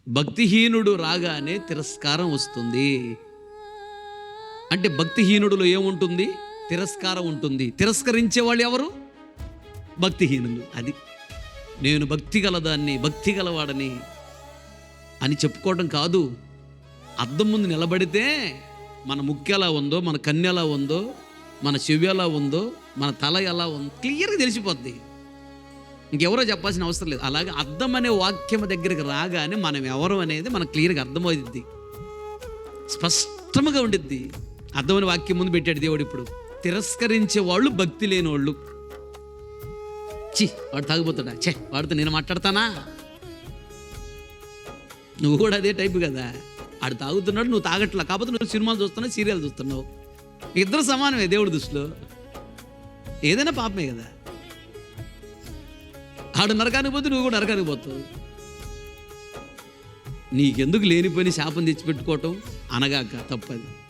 భక్తిహీనుడు రాగానే తిరస్కారం వస్తుంది. అంటే భక్తిహీనుడులో ఏముంటుంది? తిరస్కారం ఉంటుంది. తిరస్కరించే వాళ్ళు ఎవరు? భక్తిహీనులు. అది నేను భక్తి గలదాన్ని, భక్తి గలవాడని అని చెప్పుకోవడం కాదు. అద్దం ముందు నిలబడితే మన ముక్కు ఎలా ఉందో, మన కన్ను ఎలా ఉందో, మన చెవి ఎలా ఉందో, మన తల ఎలా ఉందో క్లియర్గా తెలిసిపోద్ది. ఇంకెవరో చెప్పాల్సిన అవసరం లేదు. అలాగే అద్దం అనే వాక్యం దగ్గరికి రాగానే మనం ఎవరు అనేది మనకు క్లియర్గా అర్థమవుద్ది, స్పష్టంగా ఉండిద్ది. అద్దం అనే వాక్యం ముందు పెట్టాడు దేవుడు. ఇప్పుడు తిరస్కరించే వాళ్ళు భక్తి లేని వాళ్ళు. వాడు తాగిపోతాడా? వాడితో నేను మాట్లాడతానా? నువ్వు కూడా అదే టైపు కదా. ఆడు తాగుతున్నాడు, నువ్వు తాగట్లా. కాకపోతే నువ్వు సినిమాలు చూస్తున్నావు, సీరియల్ చూస్తున్నావు. ఇద్దరు సమానమే దేవుడి దృష్టిలో. ఏదైనా పాపమే కదా. ఆడు నరకానికి పోతే నువ్వు కూడా నరకానికి పోతావు. నీకెందుకు లేనిపోయిన శాపం తెచ్చిపెట్టుకోవటం అనగాక తప్పది.